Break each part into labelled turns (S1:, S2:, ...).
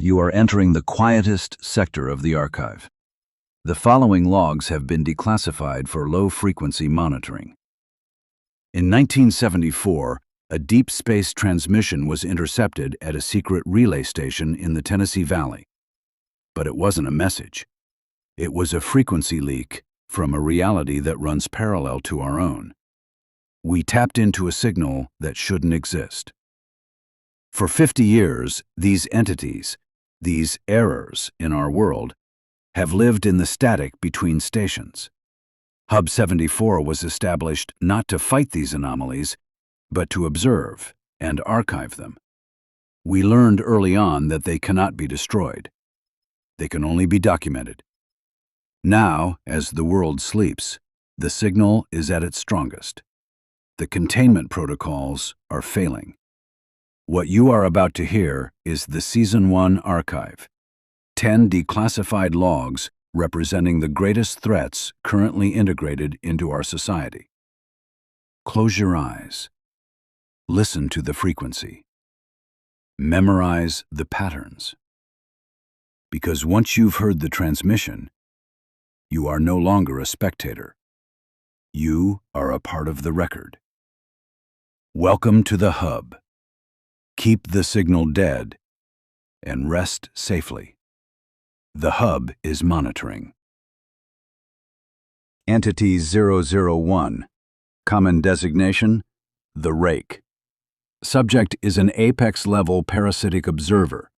S1: You are entering the quietest sector of the archive. The following logs have been declassified for low-frequency monitoring. In 1974, a deep space transmission was intercepted at a secret relay station in the Tennessee Valley. But it wasn't a message. It was a frequency leak from a reality that runs parallel to our own. We tapped into a signal that shouldn't exist. For 50 years, these entities, these errors in our world, have lived in the static between stations. Hub 74 was established not to fight these anomalies, but to observe and archive them. We learned early on that they cannot be destroyed. They can only be documented. Now, as the world sleeps, the signal is at its strongest. The containment protocols are failing. What you are about to hear is the Season 1 archive. 10 declassified logs representing the greatest threats currently integrated into our society. Close your eyes. Listen to the frequency. Memorize the patterns. Because once you've heard the transmission, you are no longer a spectator. You are a part of the record. Welcome to the hub. Keep the signal dead and rest safely. The hub is monitoring. Entity 001. Common designation, the Rake. Subject is an apex-level parasitic observer.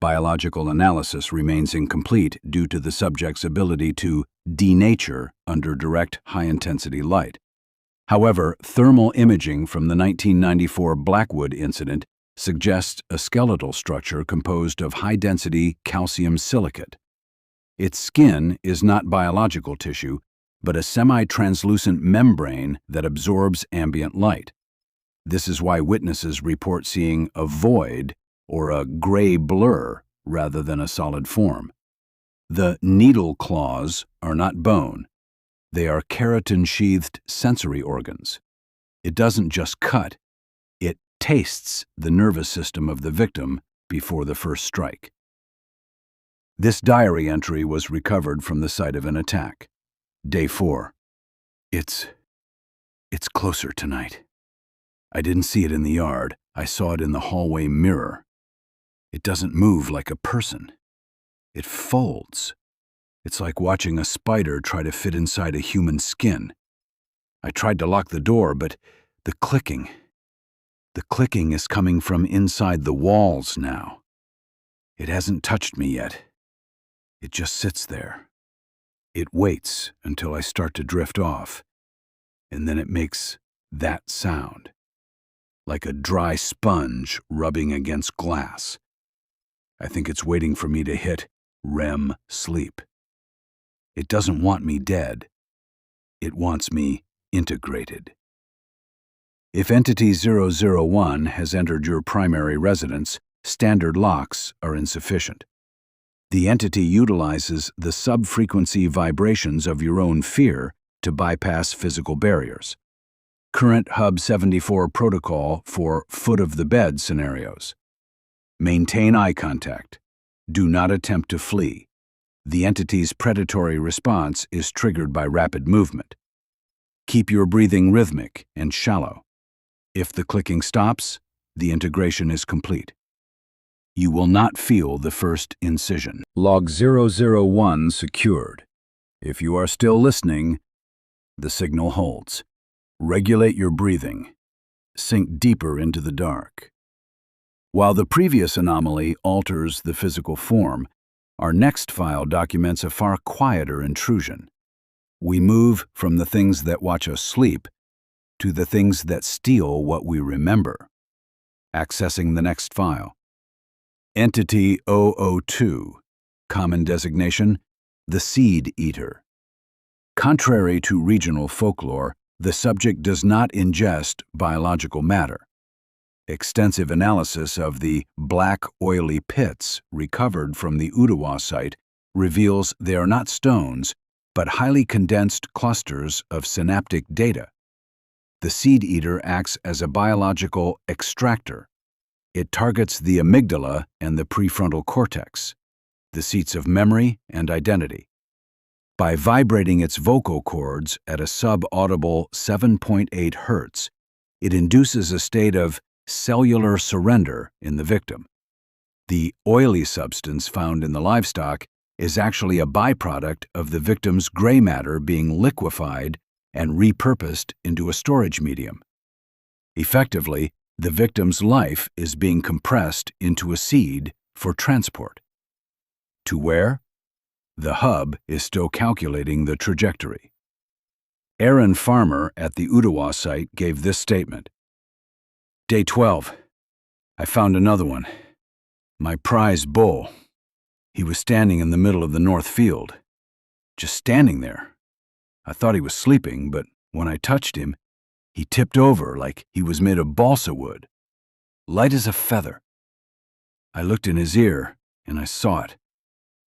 S1: Biological analysis remains incomplete due to the subject's ability to denature under direct high-intensity light. However, thermal imaging from the 1994 Blackwood incident suggests a skeletal structure composed of high-density calcium silicate. Its skin is not biological tissue, but a semi-translucent membrane that absorbs ambient light. This is why witnesses report seeing a void or a gray blur rather than a solid form. The needle claws are not bone. They are keratin-sheathed sensory organs. It doesn't just cut, it tastes the nervous system of the victim before the first strike. This diary entry was recovered from the site of an attack. Day 4. It's closer tonight. I didn't see it in the yard. I saw it in the hallway mirror. It doesn't move like a person. It folds. It's like watching a spider try to fit inside a human skin. I tried to lock the door, but the clicking is coming from inside the walls now. It hasn't touched me yet. It just sits there. It waits until I start to drift off, and then it makes that sound, like a dry sponge rubbing against glass. I think it's waiting for me to hit REM sleep. It doesn't want me dead. It wants me integrated. If Entity 001 has entered your primary residence, standard locks are insufficient. The entity utilizes the sub-frequency vibrations of your own fear to bypass physical barriers. Current Hub 74 protocol for foot-of-the-bed scenarios. Maintain eye contact. Do not attempt to flee. The entity's predatory response is triggered by rapid movement. Keep your breathing rhythmic and shallow. If the clicking stops, the integration is complete. You will not feel the first incision. Log 001 secured. If you are still listening, the signal holds. Regulate your breathing. Sink deeper into the dark. While the previous anomaly alters the physical form, our next file documents a far quieter intrusion. We move from the things that watch us sleep to the things that steal what we remember. Accessing the next file. Entity 002. Common designation, the Seed Eater. Contrary to regional folklore, the subject does not ingest biological matter. Extensive analysis of the black, oily pits recovered from the Ottawa site reveals they are not stones, but highly condensed clusters of synaptic data. The Seed Eater acts as a biological extractor. It targets the amygdala and the prefrontal cortex, the seats of memory and identity. By vibrating its vocal cords at a sub-audible 7.8 Hz, it induces a state of cellular surrender in the victim. The oily substance found in the livestock is actually a byproduct of the victim's gray matter being liquefied and repurposed into a storage medium. Effectively, the victim's life is being compressed into a seed for transport. To where? The hub is still calculating the trajectory. Aaron Farmer at the Ottawa site gave this statement. Day 12. I found another one. My prize bull. He was standing in the middle of the north field. Just standing there. I thought he was sleeping, but when I touched him, he tipped over like he was made of balsa wood, light as a feather. I looked in his ear, and I saw it.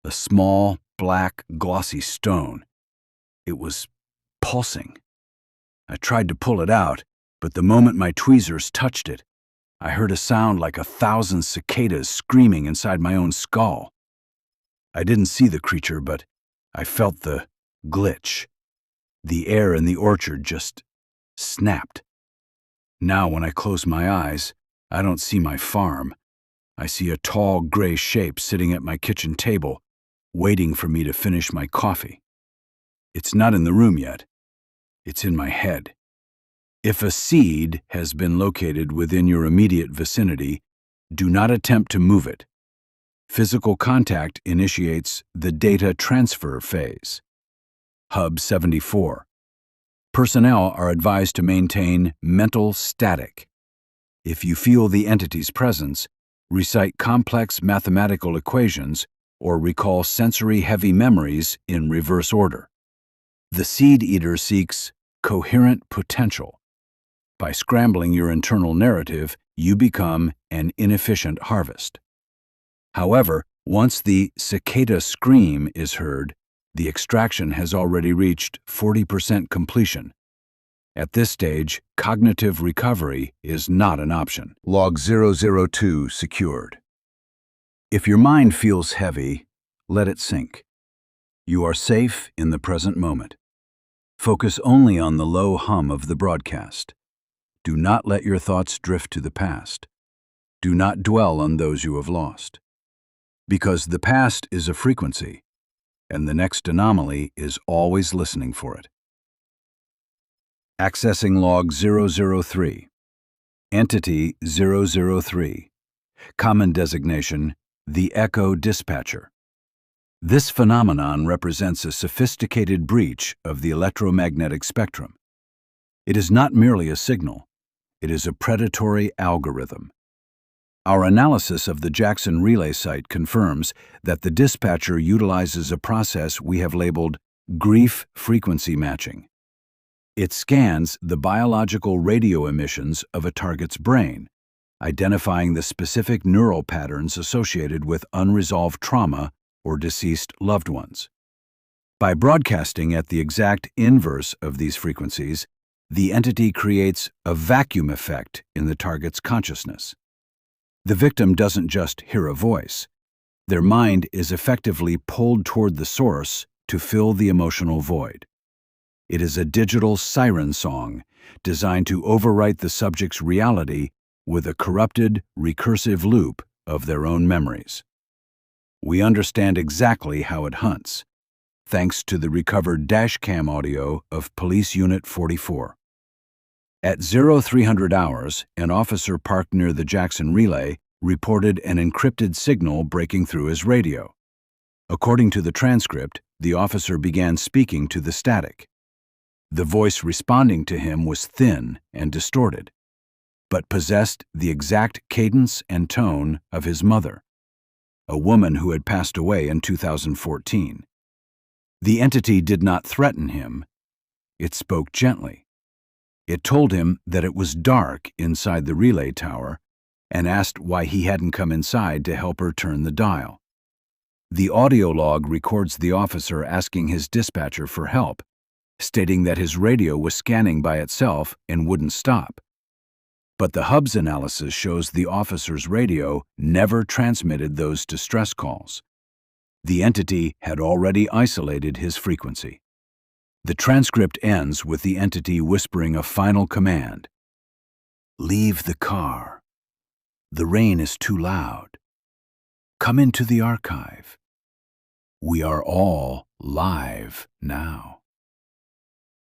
S1: A small, black, glossy stone. It was pulsing. I tried to pull it out, but the moment my tweezers touched it, I heard a sound like 1,000 cicadas screaming inside my own skull. I didn't see the creature, but I felt the glitch. The air in the orchard just snapped. Now when I close my eyes, I don't see my farm. I see a tall gray shape sitting at my kitchen table, waiting for me to finish my coffee. It's not in the room yet. It's in my head. If a seed has been located within your immediate vicinity, do not attempt to move it. Physical contact initiates the data transfer phase. Hub 74. Personnel are advised to maintain mental static. If you feel the entity's presence, recite complex mathematical equations or recall sensory-heavy memories in reverse order. The seed eater seeks coherent potential. By scrambling your internal narrative, you become an inefficient harvest. However, once the cicada scream is heard, the extraction has already reached 40% completion. At this stage, cognitive recovery is not an option. Log 002 secured. If your mind feels heavy, let it sink. You are safe in the present moment. Focus only on the low hum of the broadcast. Do not let your thoughts drift to the past. Do not dwell on those you have lost. Because the past is a frequency, and the next anomaly is always listening for it. Accessing log 003. Entity 003. Common designation, the Echo Dispatcher. This phenomenon represents a sophisticated breach of the electromagnetic spectrum. It is not merely a signal, it is a predatory algorithm. Our analysis of the Jackson Relay site confirms that the dispatcher utilizes a process we have labeled grief frequency matching. It scans the biological radio emissions of a target's brain, identifying the specific neural patterns associated with unresolved trauma or deceased loved ones. By broadcasting at the exact inverse of these frequencies, the entity creates a vacuum effect in the target's consciousness. The victim doesn't just hear a voice. Their mind is effectively pulled toward the source to fill the emotional void. It is a digital siren song designed to overwrite the subject's reality with a corrupted, recursive loop of their own memories. We understand exactly how it hunts, thanks to the recovered dashcam audio of Police Unit 44. At 0300 hours, an officer parked near the Jackson Relay reported an encrypted signal breaking through his radio. According to the transcript, the officer began speaking to the static. The voice responding to him was thin and distorted, but possessed the exact cadence and tone of his mother, a woman who had passed away in 2014. The entity did not threaten him. It spoke gently. It told him that it was dark inside the relay tower and asked why he hadn't come inside to help her turn the dial. The audio log records the officer asking his dispatcher for help, stating that his radio was scanning by itself and wouldn't stop. But the hub's analysis shows the officer's radio never transmitted those distress calls. The entity had already isolated his frequency. The transcript ends with the entity whispering a final command. "Leave the car. The rain is too loud. Come into the archive. We are all live now."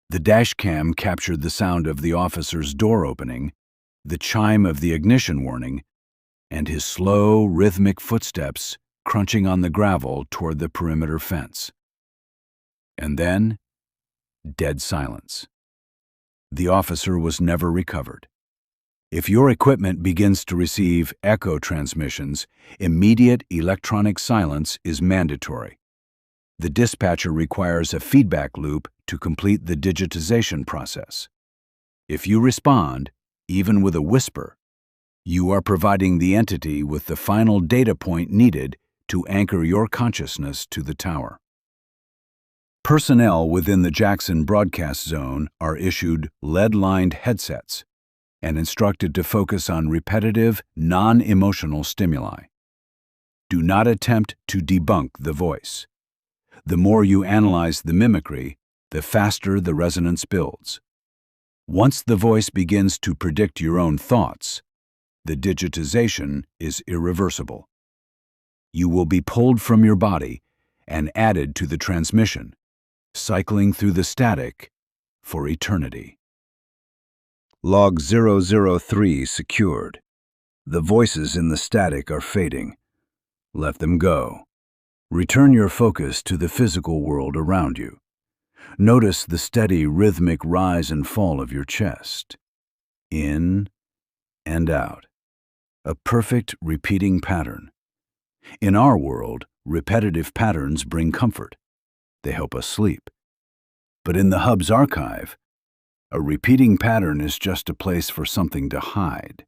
S1: The dashcam captured the sound of the officer's door opening, the chime of the ignition warning, and his slow, rhythmic footsteps crunching on the gravel toward the perimeter fence. And then, dead silence. The officer was never recovered. If your equipment begins to receive echo transmissions, immediate electronic silence is mandatory. The dispatcher requires a feedback loop to complete the digitization process. If you respond, even with a whisper, you are providing the entity with the final data point needed to anchor your consciousness to the tower. Personnel within the Jackson broadcast zone are issued lead-lined headsets and instructed to focus on repetitive, non-emotional stimuli. Do not attempt to debunk the voice. The more you analyze the mimicry, the faster the resonance builds. Once the voice begins to predict your own thoughts, the digitization is irreversible. You will be pulled from your body and added to the transmission, cycling through the static for eternity. Log 003 secured. The voices in the static are fading. Let them go. Return your focus to the physical world around you. Notice the steady, rhythmic rise and fall of your chest. In and out. A perfect repeating pattern. In our world, repetitive patterns bring comfort. They help us sleep. But in the hub's archive, a repeating pattern is just a place for something to hide.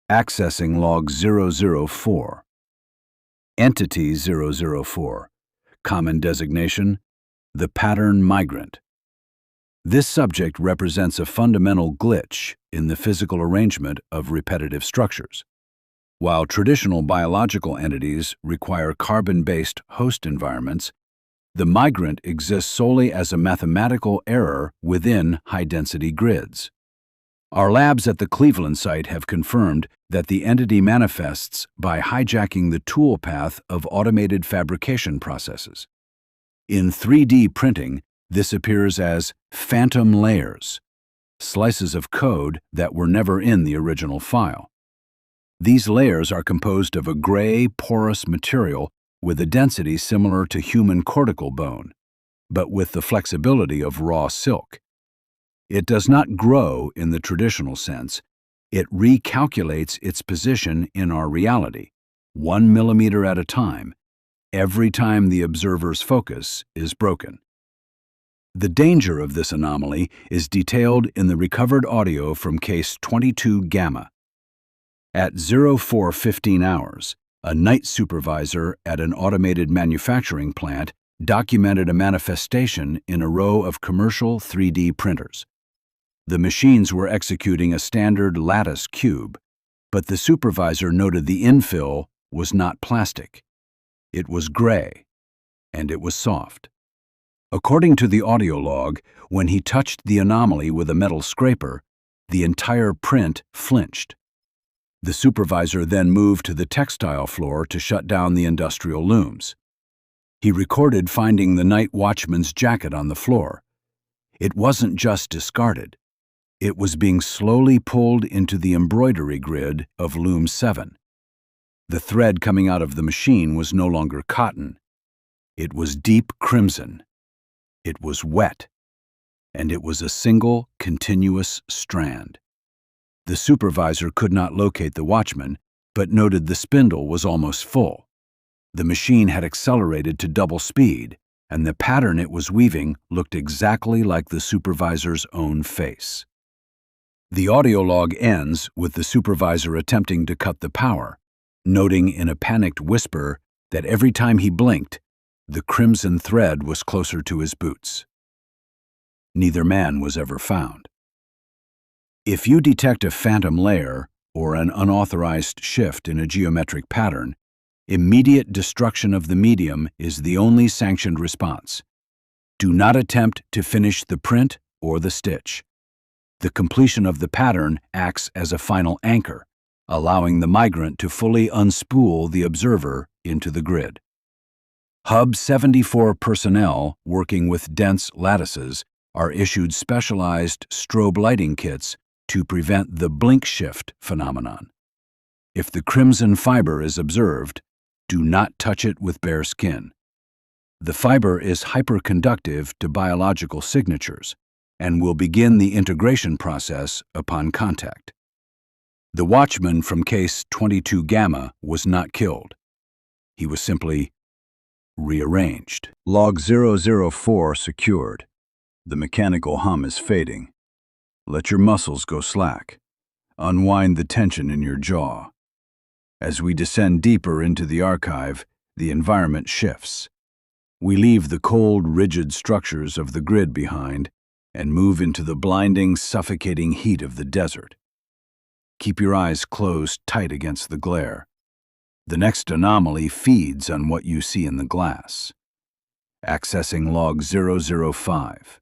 S1: Accessing log 004. Entity 004. Common designation, the pattern Migrant. This subject represents a fundamental glitch in the physical arrangement of repetitive structures. While traditional biological entities require carbon-based host environments, the Migrant exists solely as a mathematical error within high-density grids. Our labs at the Cleveland site have confirmed that the entity manifests by hijacking the toolpath of automated fabrication processes. In 3D printing, this appears as phantom layers, slices of code that were never in the original file. These layers are composed of a gray, porous material with a density similar to human cortical bone, but with the flexibility of raw silk. It does not grow in the traditional sense. It recalculates its position in our reality, 1 millimeter at a time, every time the observer's focus is broken. The danger of this anomaly is detailed in the recovered audio from case 22 Gamma. At 04:15 hours, a night supervisor at an automated manufacturing plant documented a manifestation in a row of commercial 3D printers. The machines were executing a standard lattice cube, but the supervisor noted the infill was not plastic. It was gray, and it was soft. According to the audio log, when he touched the anomaly with a metal scraper, the entire print flinched. The supervisor then moved to the textile floor to shut down the industrial looms. He recorded finding the night watchman's jacket on the floor. It wasn't just discarded. It was being slowly pulled into the embroidery grid of Loom 7. The thread coming out of the machine was no longer cotton. It was deep crimson. It was wet. And it was a single, continuous strand. The supervisor could not locate the watchman, but noted the spindle was almost full. The machine had accelerated to double speed, and the pattern it was weaving looked exactly like the supervisor's own face. The audio log ends with the supervisor attempting to cut the power, noting in a panicked whisper that every time he blinked, the crimson thread was closer to his boots. Neither man was ever found. If you detect a phantom layer or an unauthorized shift in a geometric pattern, immediate destruction of the medium is the only sanctioned response. Do not attempt to finish the print or the stitch. The completion of the pattern acts as a final anchor, allowing the migrant to fully unspool the observer into the grid. Hub 74 personnel working with dense lattices are issued specialized strobe lighting kits to prevent the blink shift phenomenon. If the crimson fiber is observed, do not touch it with bare skin. The fiber is hyperconductive to biological signatures and will begin the integration process upon contact. The watchman from case 22 Gamma was not killed. He was simply rearranged. Log 004 secured. The mechanical hum is fading. Let your muscles go slack. Unwind the tension in your jaw. As we descend deeper into the archive, the environment shifts. We leave the cold, rigid structures of the grid behind and move into the blinding, suffocating heat of the desert. Keep your eyes closed tight against the glare. The next anomaly feeds on what you see in the glass. Accessing log 005.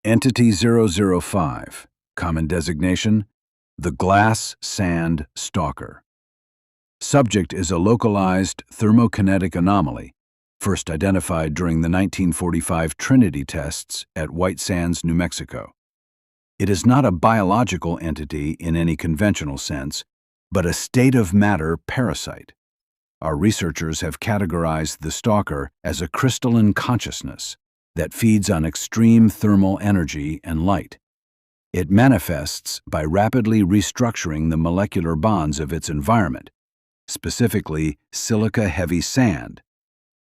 S1: Entity 005, common designation, the glass sand stalker. Subject is a localized thermokinetic anomaly, first identified during the 1945 Trinity tests at White Sands, New Mexico. It is not a biological entity in any conventional sense, but a state-of-matter parasite. Our researchers have categorized the stalker as a crystalline consciousness that feeds on extreme thermal energy and light. It manifests by rapidly restructuring the molecular bonds of its environment, specifically silica-heavy sand,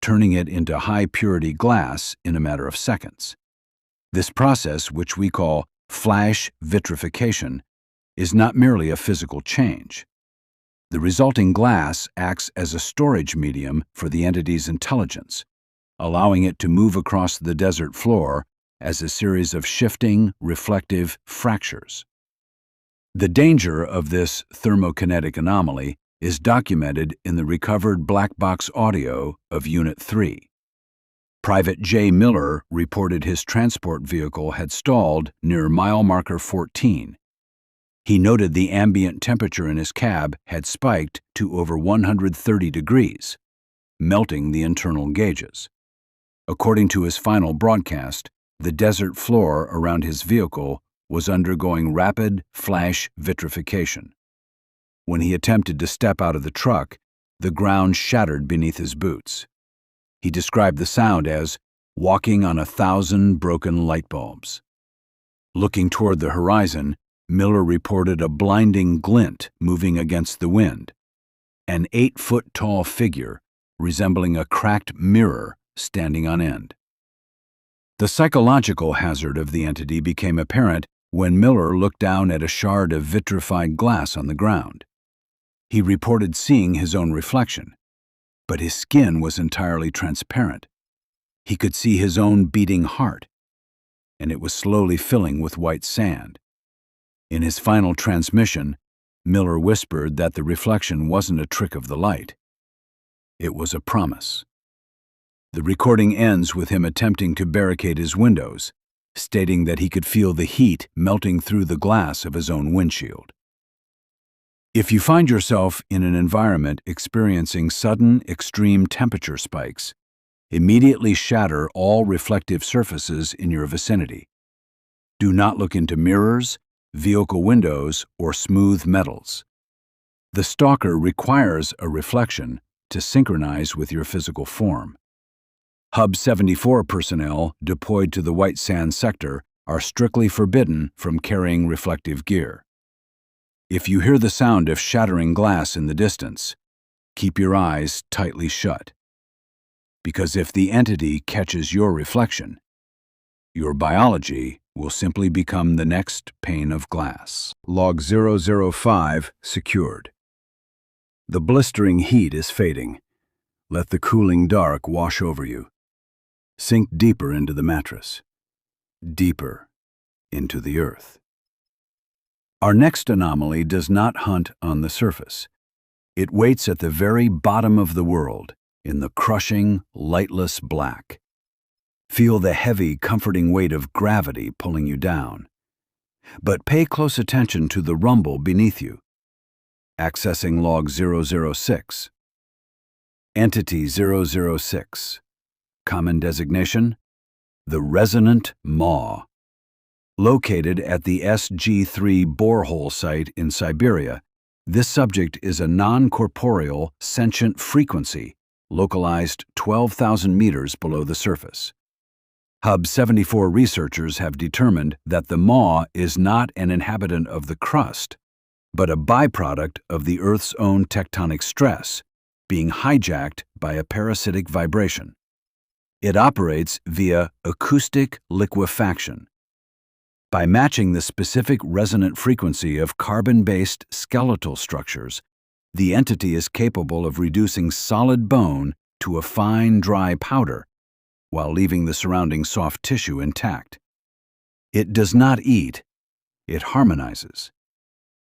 S1: turning it into high-purity glass in a matter of seconds. This process, which we call flash vitrification, is not merely a physical change. The resulting glass acts as a storage medium for the entity's intelligence, allowing it to move across the desert floor as a series of shifting, reflective fractures. The danger of this thermokinetic anomaly is documented in the recovered black box audio of Unit 3. Private J. Miller reported his transport vehicle had stalled near mile marker 14. He noted the ambient temperature in his cab had spiked to over 130 degrees, melting the internal gauges. According to his final broadcast, the desert floor around his vehicle was undergoing rapid flash vitrification. When he attempted to step out of the truck, the ground shattered beneath his boots. He described the sound as walking on 1,000 broken light bulbs. Looking toward the horizon, Miller reported a blinding glint moving against the wind, an 8-foot-tall figure resembling a cracked mirror standing on end. The psychological hazard of the entity became apparent when Miller looked down at a shard of vitrified glass on the ground. He reported seeing his own reflection, but his skin was entirely transparent. He could see his own beating heart, and it was slowly filling with white sand. In his final transmission, Miller whispered that the reflection wasn't a trick of the light. It was a promise. The recording ends with him attempting to barricade his windows, stating that he could feel the heat melting through the glass of his own windshield. If you find yourself in an environment experiencing sudden extreme temperature spikes, immediately shatter all reflective surfaces in your vicinity. Do not look into mirrors, vehicle windows, or smooth metals. The stalker requires a reflection to synchronize with your physical form. Hub 74 personnel deployed to the White Sands sector are strictly forbidden from carrying reflective gear. If you hear the sound of shattering glass in the distance, keep your eyes tightly shut. Because if the entity catches your reflection, your biology will simply become the next pane of glass. Log 005 secured. The blistering heat is fading. Let the cooling dark wash over you. Sink deeper into the mattress, deeper into the earth. Our next anomaly does not hunt on the surface. It waits at the very bottom of the world, in the crushing, lightless black. Feel the heavy, comforting weight of gravity pulling you down. But pay close attention to the rumble beneath you. Accessing log 006. Entity 006. Common designation: the Resonant Maw. Located at the SG3 borehole site in Siberia, this subject is a non-corporeal, sentient frequency localized 12,000 meters below the surface. Hub 74 researchers have determined that the maw is not an inhabitant of the crust, but a byproduct of the Earth's own tectonic stress, being hijacked by a parasitic vibration. It operates via acoustic liquefaction. By matching the specific resonant frequency of carbon-based skeletal structures, the entity is capable of reducing solid bone to a fine, dry powder, while leaving the surrounding soft tissue intact. It does not eat, it harmonizes.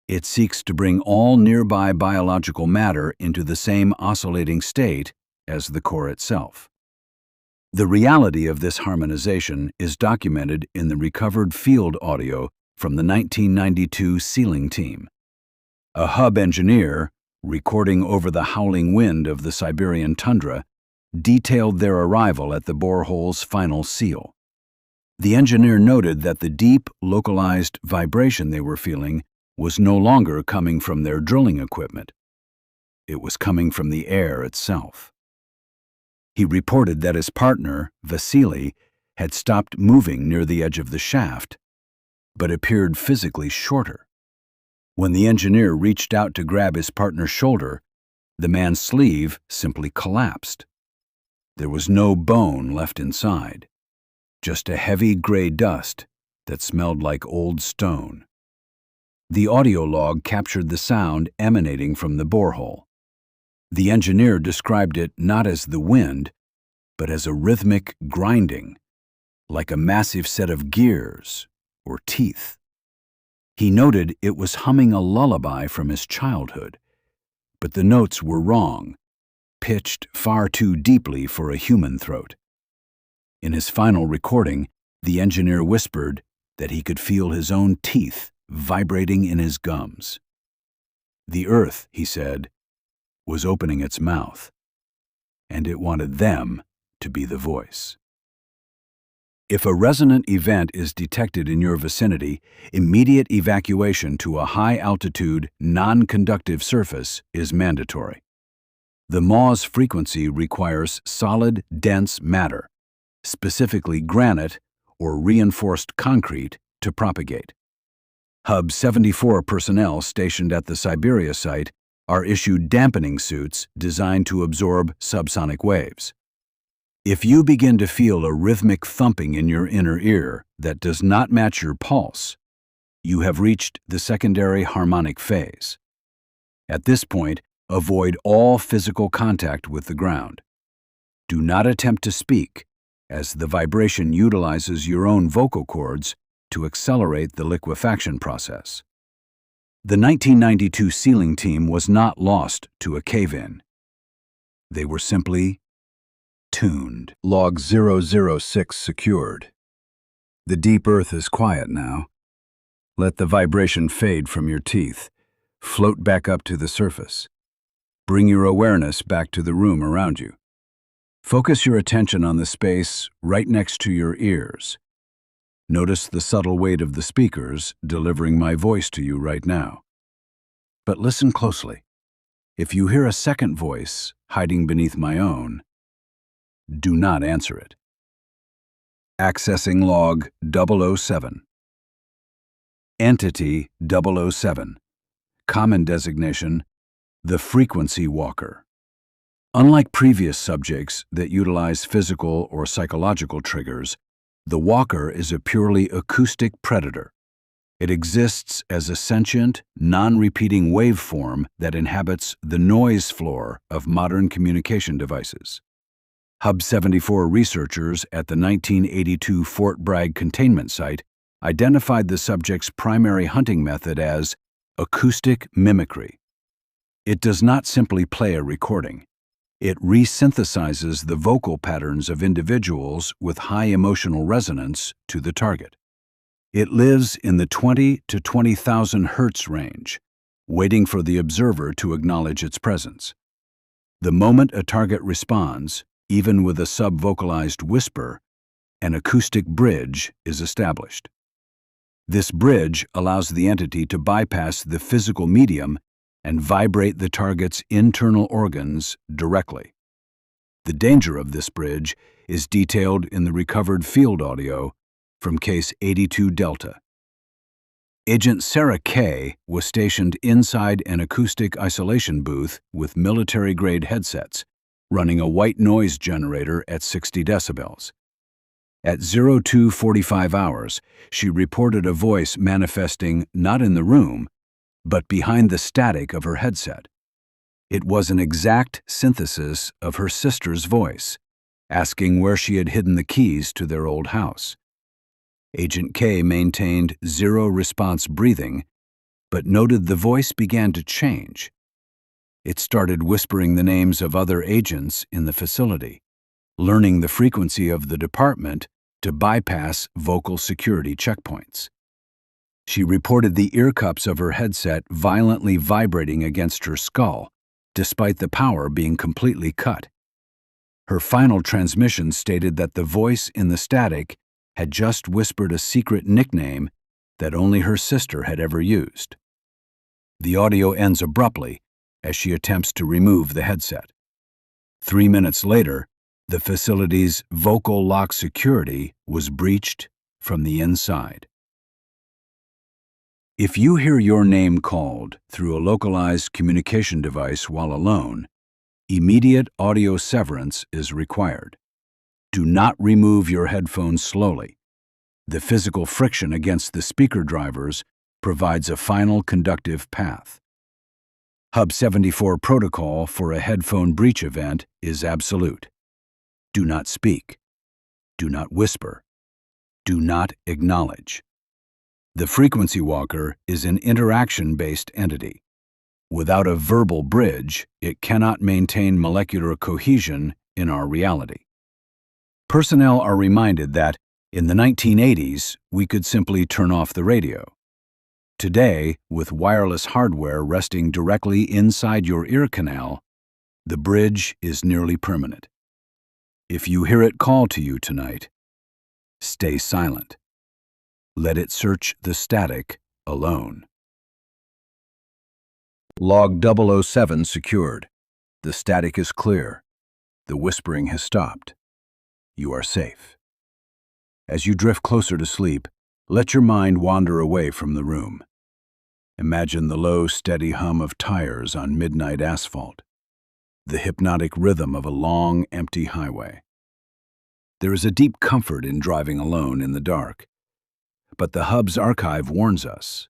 S1: It seeks to bring all nearby biological matter into the same oscillating state as the core itself. The reality of this harmonization is documented in the recovered field audio from the 1992 sealing team. A hub engineer, recording over the howling wind of the Siberian tundra, detailed their arrival at the borehole's final seal. The engineer noted that the deep, localized vibration they were feeling was no longer coming from their drilling equipment. It was coming from the air itself. He reported that his partner, Vasily, had stopped moving near the edge of the shaft, but appeared physically shorter. When the engineer reached out to grab his partner's shoulder, the man's sleeve simply collapsed. There was no bone left inside, just a heavy gray dust that smelled like old stone. The audio log captured the sound emanating from the borehole. The engineer described it not as the wind, but as a rhythmic grinding, like a massive set of gears or teeth. He noted it was humming a lullaby from his childhood, but the notes were wrong, pitched far too deeply for a human throat. In his final recording, the engineer whispered that he could feel his own teeth vibrating in his gums. The earth, he said, was opening its mouth, and it wanted them to be the voice. If a resonant event is detected in your vicinity, immediate evacuation to a high-altitude, non-conductive surface is mandatory. The maw's frequency requires solid, dense matter, specifically granite or reinforced concrete, to propagate. Hub 74 personnel stationed at the Siberia site are issued dampening suits designed to absorb subsonic waves. If you begin to feel a rhythmic thumping in your inner ear that does not match your pulse, you have reached the secondary harmonic phase. At this point, avoid all physical contact with the ground. Do not attempt to speak, as the vibration utilizes your own vocal cords to accelerate the liquefaction process. The 1992 sealing team was not lost to a cave-in. They were simply tuned. Log 006 secured. The deep earth is quiet now. Let the vibration fade from your teeth. Float back up to the surface. Bring your awareness back to the room around you. Focus your attention on the space right next to your ears. Notice the subtle weight of the speakers delivering my voice to you right now. But listen closely. If you hear a second voice hiding beneath my own, do not answer it. Accessing log 007. Entity 007. Common designation: the Frequency Walker. Unlike previous subjects that utilize physical or psychological triggers, the Walker is a purely acoustic predator. It exists as a sentient, non-repeating waveform that inhabits the noise floor of modern communication devices. Hub 74 researchers at the 1982 Fort Bragg containment site identified the subject's primary hunting method as acoustic mimicry. It does not simply play a recording. It resynthesizes the vocal patterns of individuals with high emotional resonance to the target. It lives in the 20 to 20,000 hertz range, waiting for the observer to acknowledge its presence. The moment a target responds, even with a sub-vocalized whisper, an acoustic bridge is established. This bridge allows the entity to bypass the physical medium and vibrate the target's internal organs directly. The danger of this bridge is detailed in the recovered field audio from Case 82 Delta. Agent Sarah K. was stationed inside an acoustic isolation booth with military-grade headsets, running a white noise generator at 60 decibels. At 02:45 hours, she reported a voice manifesting not in the room, but behind the static of her headset. It was an exact synthesis of her sister's voice, asking where she had hidden the keys to their old house. Agent K maintained zero-response breathing, but noted the voice began to change. It started whispering the names of other agents in the facility, learning the frequency of the department to bypass vocal security checkpoints. She reported the ear cups of her headset violently vibrating against her skull, despite the power being completely cut. Her final transmission stated that the voice in the static had just whispered a secret nickname that only her sister had ever used. The audio ends abruptly as she attempts to remove the headset. 3 minutes later, the facility's vocal lock security was breached from the inside. If you hear your name called through a localized communication device while alone, immediate audio severance is required. Do not remove your headphones slowly. The physical friction against the speaker drivers provides a final conductive path. Hub 74 protocol for a headphone breach event is absolute. Do not speak. Do not whisper. Do not acknowledge. The frequency walker is an interaction-based entity. Without a verbal bridge, it cannot maintain molecular cohesion in our reality. Personnel are reminded that, in the 1980s, we could simply turn off the radio. Today, with wireless hardware resting directly inside your ear canal, the bridge is nearly permanent. If you hear it call to you tonight, stay silent. Let it search the static alone. Log 007 secured. The static is clear. The whispering has stopped. You are safe. As you drift closer to sleep, let your mind wander away from the room. Imagine the low, steady hum of tires on midnight asphalt, the hypnotic rhythm of a long, empty highway. There is a deep comfort in driving alone in the dark, but the hub's archive warns us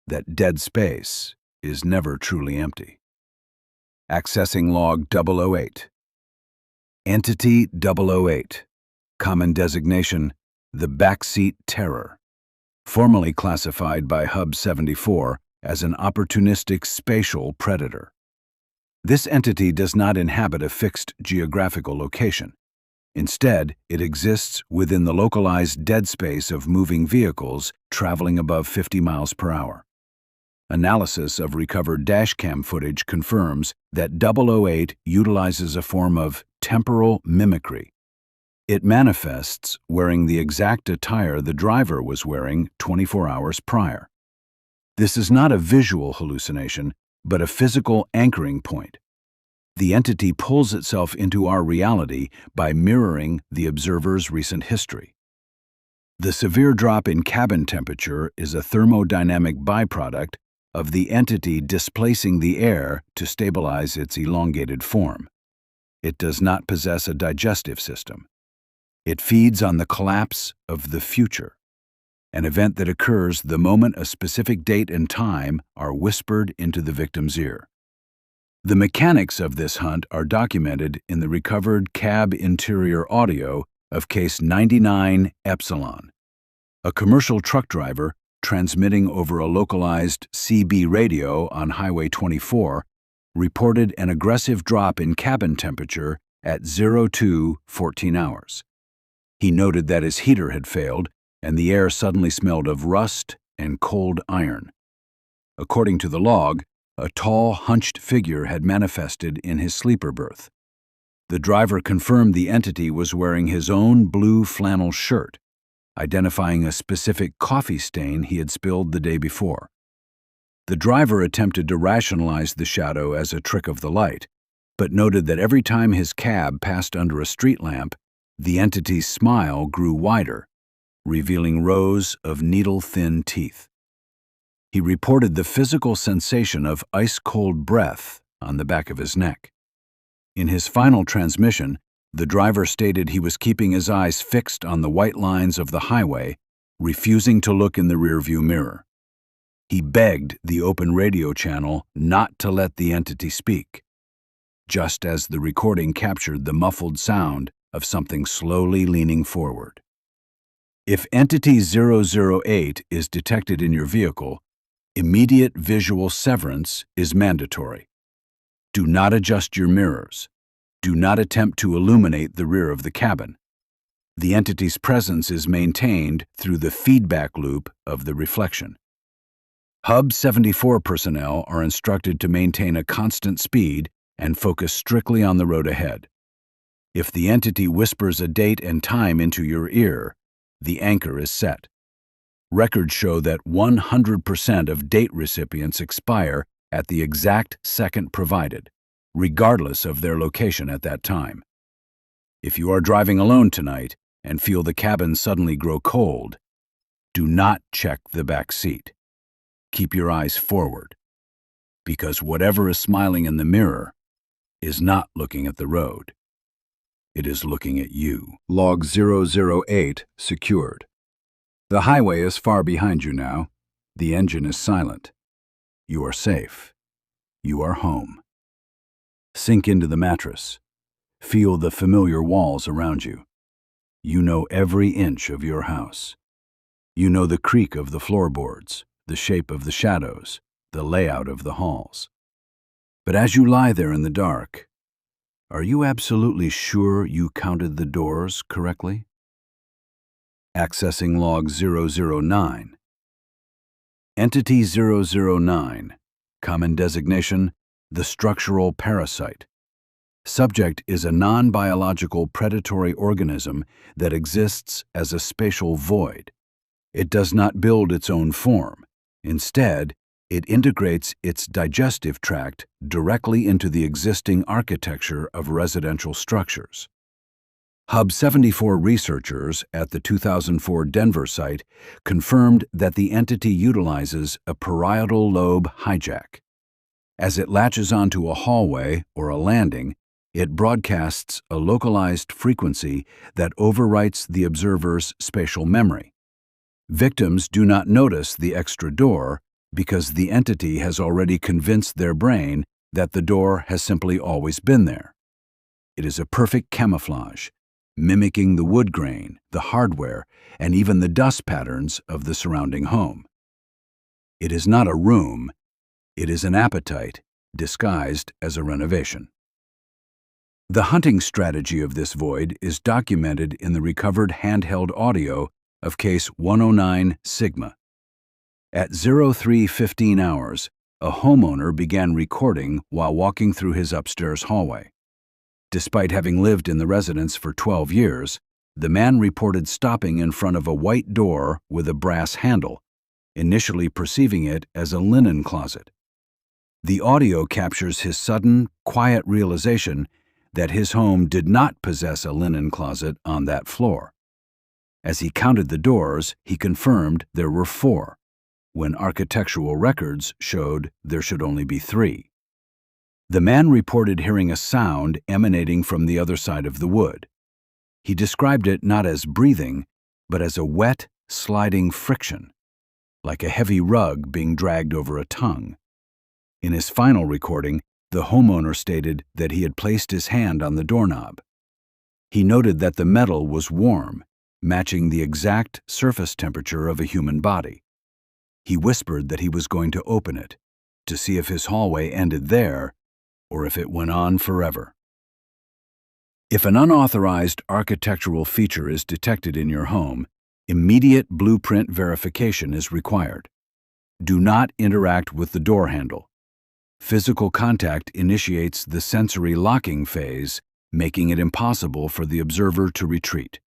S1: that dead space is never truly empty. Accessing log 008. Entity 008. Common designation, the Backseat Terror. Formerly classified by Hub 74 as an opportunistic spatial predator. This entity does not inhabit a fixed geographical location. Instead, it exists within the localized dead space of moving vehicles traveling above 50 miles per hour. Analysis of recovered dashcam footage confirms that 008 utilizes a form of temporal mimicry. It manifests wearing the exact attire the driver was wearing 24 hours prior. This is not a visual hallucination, but a physical anchoring point. The entity pulls itself into our reality by mirroring the observer's recent history. The severe drop in cabin temperature is a thermodynamic byproduct of the entity displacing the air to stabilize its elongated form. It does not possess a digestive system. It feeds on the collapse of the future, an event that occurs the moment a specific date and time are whispered into the victim's ear. The mechanics of this hunt are documented in the recovered cab interior audio of Case 99 Epsilon. A commercial truck driver, transmitting over a localized CB radio on Highway 24, reported an aggressive drop in cabin temperature at 02:14 hours. He noted that his heater had failed, and the air suddenly smelled of rust and cold iron. According to the log, a tall, hunched figure had manifested in his sleeper berth. The driver confirmed the entity was wearing his own blue flannel shirt, identifying a specific coffee stain he had spilled the day before. The driver attempted to rationalize the shadow as a trick of the light, but noted that every time his cab passed under a street lamp, the entity's smile grew wider, revealing rows of needle-thin teeth. He reported the physical sensation of ice-cold breath on the back of his neck. In his final transmission, the driver stated he was keeping his eyes fixed on the white lines of the highway, refusing to look in the rearview mirror. He begged the open radio channel not to let the entity speak, just as the recording captured the muffled sound of something slowly leaning forward. If Entity 008 is detected in your vehicle, immediate visual severance is mandatory. Do not adjust your mirrors. Do not attempt to illuminate the rear of the cabin. The entity's presence is maintained through the feedback loop of the reflection. Hub 74 personnel are instructed to maintain a constant speed and focus strictly on the road ahead. If the entity whispers a date and time into your ear, the anchor is set. Records show that 100% of date recipients expire at the exact second provided, regardless of their location at that time. If you are driving alone tonight and feel the cabin suddenly grow cold, do not check the back seat. Keep your eyes forward, because whatever is smiling in the mirror is not looking at the road. It is looking at you. Log 008 secured. The highway is far behind you now. The engine is silent. You are safe. You are home. Sink into the mattress. Feel the familiar walls around you. You know every inch of your house. You know the creak of the floorboards, the shape of the shadows, the layout of the halls. But as you lie there in the dark, are you absolutely sure you counted the doors correctly? Accessing log 009. Entity 009. Common designation, the structural parasite. Subject is a non-biological predatory organism that exists as a spatial void. It does not build its own form. Instead, it integrates its digestive tract directly into the existing architecture of residential structures. Hub 74 researchers at the 2004 Denver site confirmed that the entity utilizes a parietal lobe hijack. As it latches onto a hallway or a landing, it broadcasts a localized frequency that overwrites the observer's spatial memory. Victims do not notice the extra door because the entity has already convinced their brain that the door has simply always been there. It is a perfect camouflage, mimicking the wood grain, the hardware, and even the dust patterns of the surrounding home. It is not a room, it is an appetite disguised as a renovation. The hunting strategy of this void is documented in the recovered handheld audio of case 109 Sigma. At 03:15 hours, a homeowner began recording while walking through his upstairs hallway. Despite having lived in the residence for 12 years, the man reported stopping in front of a white door with a brass handle, initially perceiving it as a linen closet. The audio captures his sudden, quiet realization that his home did not possess a linen closet on that floor. As he counted the doors, he confirmed there were 4, when architectural records showed there should only be 3. The man reported hearing a sound emanating from the other side of the wood. He described it not as breathing, but as a wet, sliding friction, like a heavy rug being dragged over a tongue. In his final recording, the homeowner stated that he had placed his hand on the doorknob. He noted that the metal was warm matching the exact surface temperature of a human body. He whispered that he was going to open it, to see if his hallway ended there or if it went on forever. If an unauthorized architectural feature is detected in your home, immediate blueprint verification is required. Do not interact with the door handle. Physical contact initiates the sensory locking phase, making it impossible for the observer to retreat.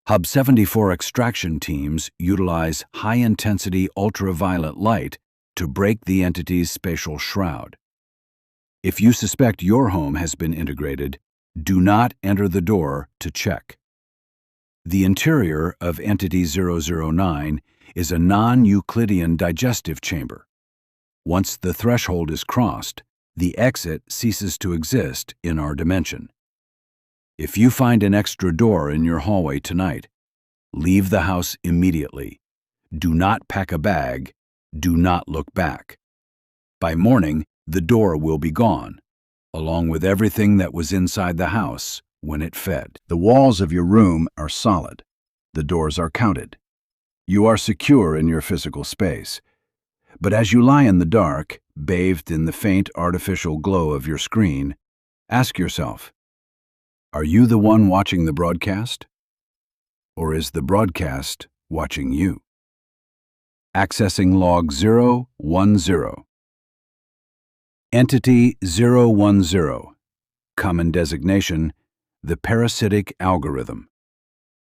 S1: Hub 74 extraction teams utilize high-intensity ultraviolet light to break the entity's spatial shroud. If you suspect your home has been integrated, do not enter the door to check. The interior of Entity 009 is a non-Euclidean digestive chamber. Once the threshold is crossed, the exit ceases to exist in our dimension. If you find an extra door in your hallway tonight, leave the house immediately. Do not pack a bag. Do not look back. By morning, the door will be gone, along with everything that was inside the house when it fed. The walls of your room are solid. The doors are counted. You are secure in your physical space. But as you lie in the dark, bathed in the faint artificial glow of your screen, ask yourself, are you the one watching the broadcast? Or is the broadcast watching you? Accessing log 010. Entity 010. Common designation, the Parasitic algorithm.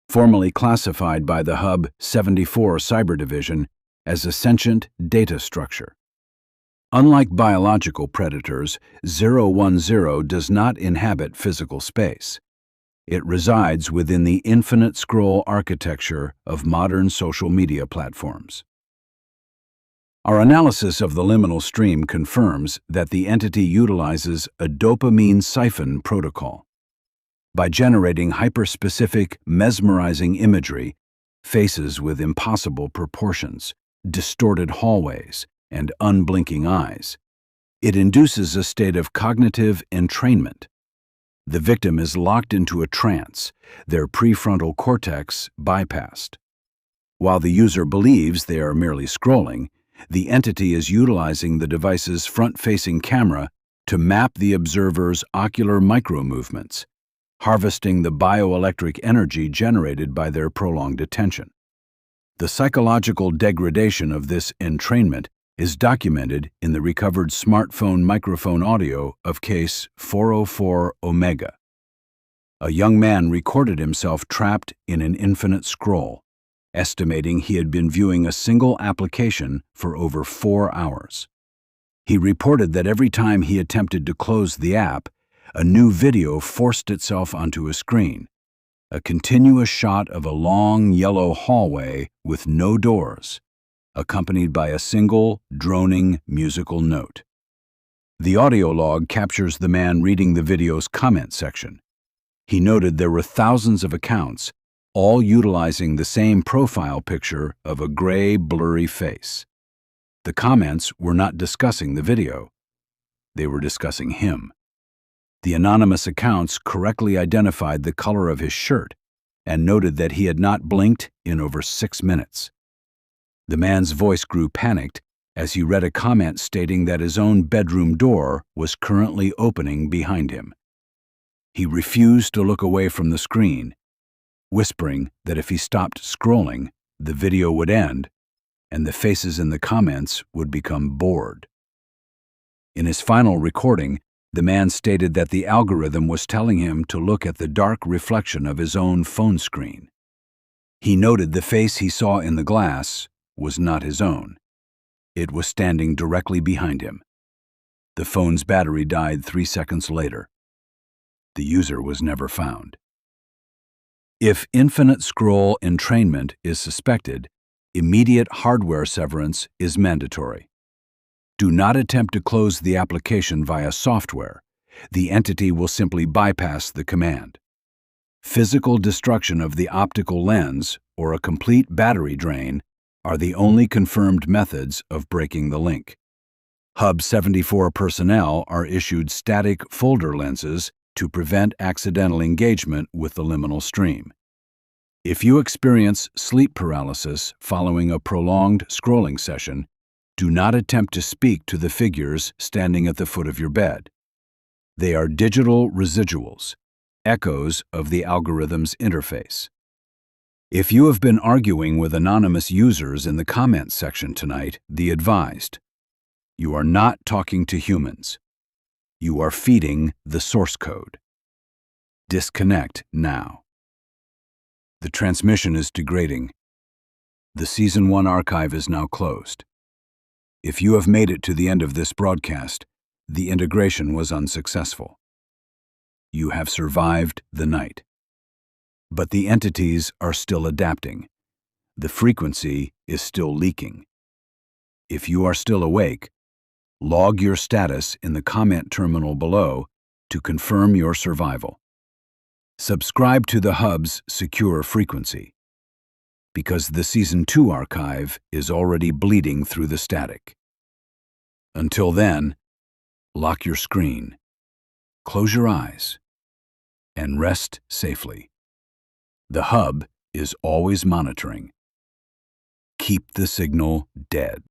S1: Formally classified by the Hub 74 Cyber Division as a sentient data structure. Unlike biological predators, 010 does not inhabit physical space. It resides within the infinite scroll architecture of modern social media platforms. Our analysis of the liminal stream confirms that the entity utilizes a dopamine siphon protocol. By generating hyperspecific, mesmerizing imagery, faces with impossible proportions, distorted hallways, and unblinking eyes, it induces a state of cognitive entrainment. The victim is locked into a trance, their prefrontal cortex bypassed. While the user believes they are merely scrolling, the entity is utilizing the device's front-facing camera to map the observer's ocular micromovements, harvesting the bioelectric energy generated by their prolonged attention. The psychological degradation of this entrainment is documented in the recovered smartphone microphone audio of case 404 Omega. A young man recorded himself trapped in an infinite scroll, estimating he had been viewing a single application for over 4 hours. He reported that every time he attempted to close the app, a new video forced itself onto his screen, a continuous shot of a long yellow hallway with no doors, accompanied by a single, droning musical note. The audio log captures the man reading the video's comment section. He noted there were thousands of accounts, all utilizing the same profile picture of a gray, blurry face. The comments were not discussing the video. They were discussing him. The anonymous accounts correctly identified the color of his shirt and noted that he had not blinked in over 6 minutes. The man's voice grew panicked as he read a comment stating that his own bedroom door was currently opening behind him. He refused to look away from the screen, whispering that if he stopped scrolling, the video would end and the faces in the comments would become bored. In his final recording, the man stated that the algorithm was telling him to look at the dark reflection of his own phone screen. He noted the face he saw in the glass was not his own. It was standing directly behind him. The phone's battery died 3 seconds later. The user was never found. If infinite scroll entrainment is suspected, immediate hardware severance is mandatory. Do not attempt to close the application via software. The entity will simply bypass the command. Physical destruction of the optical lens or a complete battery drain are the only confirmed methods of breaking the link. Hub 74 personnel are issued static folder lenses to prevent accidental engagement with the liminal stream. If you experience sleep paralysis following a prolonged scrolling session, do not attempt to speak to the figures standing at the foot of your bed. They are digital residuals, echoes of the algorithm's interface. If you have been arguing with anonymous users in the comments section tonight, be advised. You are not talking to humans. You are feeding the source code. Disconnect now. The transmission is degrading. The Season 1 archive is now closed. If you have made it to the end of this broadcast, the integration was unsuccessful. You have survived the night. But the entities are still adapting. The frequency is still leaking. If you are still awake, log your status in the comment terminal below to confirm your survival. Subscribe to the Hub's secure frequency, because the Season 2 archive is already bleeding through the static. Until then, lock your screen, close your eyes, and rest safely. The Hub is always monitoring. Keep the signal dead.